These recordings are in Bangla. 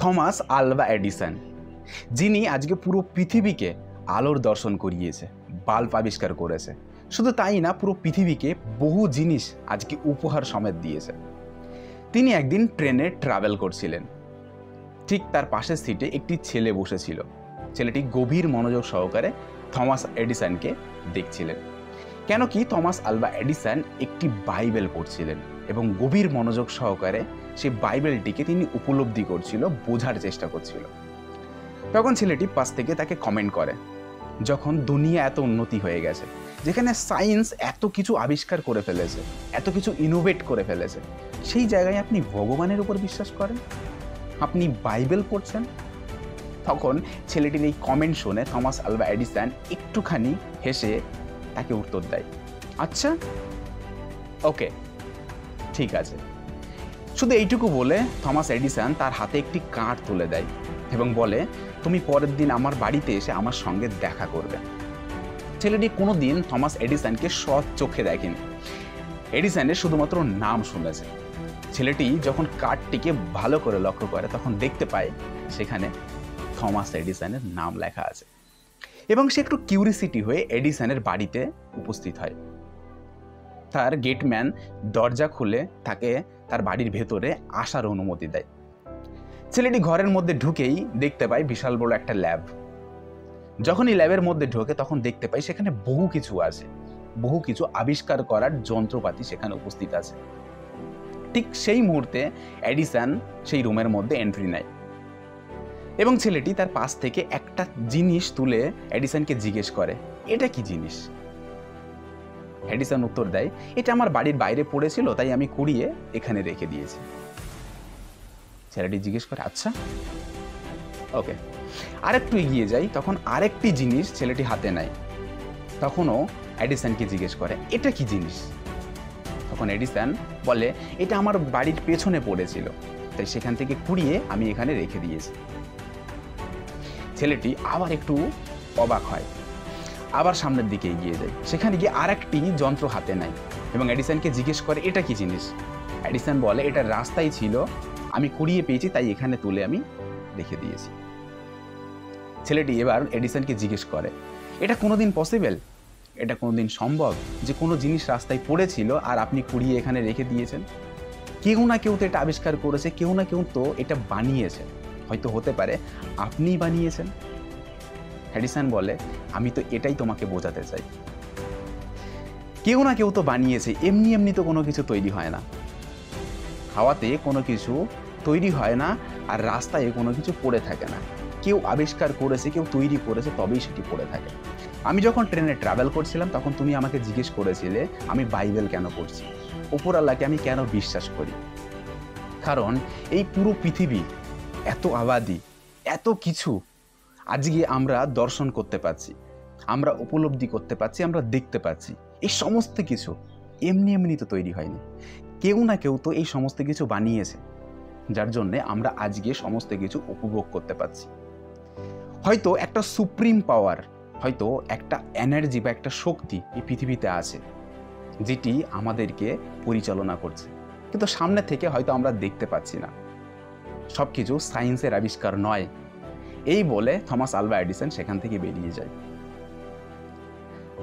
থমাস আলভা এডিসন, যিনি আজকে পুরো পৃথিবীকে আলোর দর্শন করিয়েছে, বাল্ব আবিষ্কার করেছে। শুধু তাই না, পুরো পৃথিবীকে বহু জিনিস আজকে উপহার সমেত দিয়েছে। তিনি একদিন ট্রেনে ট্রাভেল করছিলেন। ঠিক তার পাশের সিটে একটি ছেলে বসেছিল। ছেলেটি গভীর মনোযোগ সহকারে থমাস এডিসনকে দেখছিলেন। কেন কি থমাস আলভা এডিসন একটি বাইবেল পড়ছিলেন এবং গভীর মনোযোগ সহকারে সেই বাইবেলটিকে তিনি উপলব্ধি করছিল, বোঝার চেষ্টা করছিল। তখন ছেলেটি পাশ থেকে তাকে কমেন্ট করে, যখন দুনিয়া এত উন্নতি হয়ে গেছে, যেখানে সায়েন্স এত কিছু আবিষ্কার করে ফেলেছে, এত কিছু ইনোভেট করে ফেলেছে, সেই জায়গায় আপনি ভগবানের উপর বিশ্বাস করেন, আপনি বাইবেল পড়ছেন? তখন ছেলেটির এই কমেন্ট শুনে থমাস আলভা এডিসন একটুখানি হেসে তাকে উত্তর দেয়, আচ্ছা, ওকে, ঠিক আছে। শুধু এইটুকু বলে থমাস এডিসন তার হাতে একটি কার্ড তুলে দেয় এবং বলে, তুমি পরের দিন আমার বাড়িতে এসে আমার সঙ্গে দেখা করবে। ছেলেটি কোনো দিন থমাস এডিসনকে সৎ চোখে দেখেনি, এডিসনের শুধুমাত্র নাম শুনেছে। ছেলেটি যখন কার্ডটিকে ভালো করে লক্ষ্য করে তখন দেখতে পায় সেখানে থমাস এডিসনের নাম লেখা আছে এবং সে একটু কিউরিসিটি হয়ে এডিসনের বাড়িতে উপস্থিত হয়। তার গেটম্যান দরজা খুলে তাকে তার বাড়ির ভেতরে আসার অনুমতি দেয়। ছেলেটি ঘরের মধ্যে ঢুকেই দেখতে পায় বিশাল বড় একটা ল্যাব। যখনই ল্যাবের মধ্যে ঢোকে তখন দেখতে পাই সেখানে বহু কিছু আছে, বহু কিছু আবিষ্কার করার যন্ত্রপাতি সেখানে উপস্থিত আছে। ঠিক সেই মুহূর্তে এডিসন সেই রুমের মধ্যে এন্ট্রি নেয় এবং ছেলেটি তার পাশ থেকে একটা জিনিস তুলে এডিসনকে জিজ্ঞেস করে, এটা কি জিনিস? এডিসন উত্তর দেয়, এটা আমার বাড়ির বাইরে পড়েছিল, তাই আমি কুড়িয়ে এখানে রেখে দিয়েছি। ছেলেটি জিজ্ঞেস করে, আচ্ছা, ওকে। আরেকটু এগিয়ে যাই, তখন আরেকটি জিনিস ছেলেটি হাতে নেয়। তখনও এডিসনকে জিজ্ঞেস করে, এটা কি জিনিস? তখন এডিসন বলে, এটা আমার বাড়ির পেছনে পড়েছিল, তাই সেখান থেকে কুড়িয়ে আমি এখানে রেখে দিয়েছি। ছেলেটি আবার একটু অবাক হয়, আবার সামনের দিকে এগিয়ে যায়। সেখানে গিয়ে আরেকটি যন্ত্র হাতে নেয় এবং এডিসনকে জিজ্ঞেস করে, এটা কি জিনিস? এডিসন বলে, এটা রাস্তায় ছিল, আমি কুড়িয়ে পেয়েছি, তাই এখানে তুলে আমি রেখে দিয়েছি। ছেলেটি এবার এডিসনকে জিজ্ঞেস করে, এটা কোনোদিন পসিবল, এটা কোনোদিন সম্ভব যে কোনো জিনিস রাস্তায় পড়েছিল আর আপনি কুড়িয়ে এখানে রেখে দিয়েছেন? কেউ না কেউ তো এটা আবিষ্কার করেছে, কেউ না কেউ তো এটা বানিয়েছে, হয়তো হতে পারে আপনিই বানিয়েছেন। এডিসন বলে, আমি তো এটাই তোমাকে বোঝাতে চাই, কেউ না কেউ তো বানিয়েছে, এমনি এমনি তো কোনো কিছু তৈরি হয় না। হাওয়াতে কোনো কিছু তৈরি হয় না আর রাস্তায় কোনো কিছু পড়ে থাকে না। কেউ আবিষ্কার করেছে, কেউ তৈরি করেছে, তবেই সেটি পড়ে থাকে। আমি যখন ট্রেনে ট্রাভেল করছিলাম তখন তুমি আমাকে জিজ্ঞেস করেছিলে আমি বাইবেল কেন পড়ছি, উপরআল্লাহকে আমি কেন বিশ্বাস করি। কারণ এই পুরো পৃথিবী, এত আবাদি, এত কিছু আজকে আমরা দর্শন করতে পারছি, আমরা উপলব্ধি করতে পারছি, আমরা দেখতে পাচ্ছি। এই সমস্ত কিছু এমনি এমনি তো তৈরি হয়নি, কেউ না কেউ তো এই সমস্ত কিছু বানিয়েছে, যার জন্যে আমরা আজকে সমস্ত কিছু উপভোগ করতে পারছি। হয়তো একটা সুপ্রিম পাওয়ার, হয়তো একটা এনার্জি বা একটা শক্তি এই পৃথিবীতে আছে যেটি আমাদেরকে পরিচালনা করছে, কিন্তু সামনে থেকে হয়তো আমরা দেখতে পাচ্ছি না। সব কিছু সায়েন্সের আবিষ্কার নয়, এই বলে থমাস আলভা এডিসন সেখান থেকে বেরিয়ে যায়।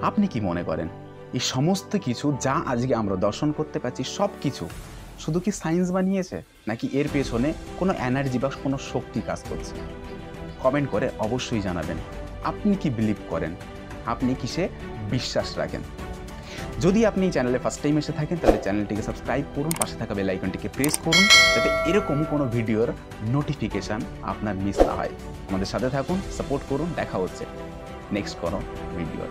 আপনি কি মনে করেন এই সমস্ত কিছু যা আজকে আমরা দর্শন করতে পারছি সব কিছু শুধু কি সায়েন্স বানিয়েছে, নাকি এর পেছনে কোনো এনার্জি বা কোনো শক্তি কাজ করছে? কমেন্ট করে অবশ্যই জানাবেন আপনি কি বিলিভ করেন, আপনি কিসে বিশ্বাস রাখেন। যদি আপনি এই চ্যানেলে ফার্স্ট টাইম এসে থাকেন তাহলে চ্যানেলটিকে সাবস্ক্রাইব করুন, পাশে থাকা বেল আইকনটিকে প্রেস করুন যাতে এরকম কোনো ভিডিওর নোটিফিকেশান আপনার মিস না হয়। আমাদের সাথে থাকুন, সাপোর্ট করুন, দেখা হচ্ছে নেক্সট কোনো ভিডিও।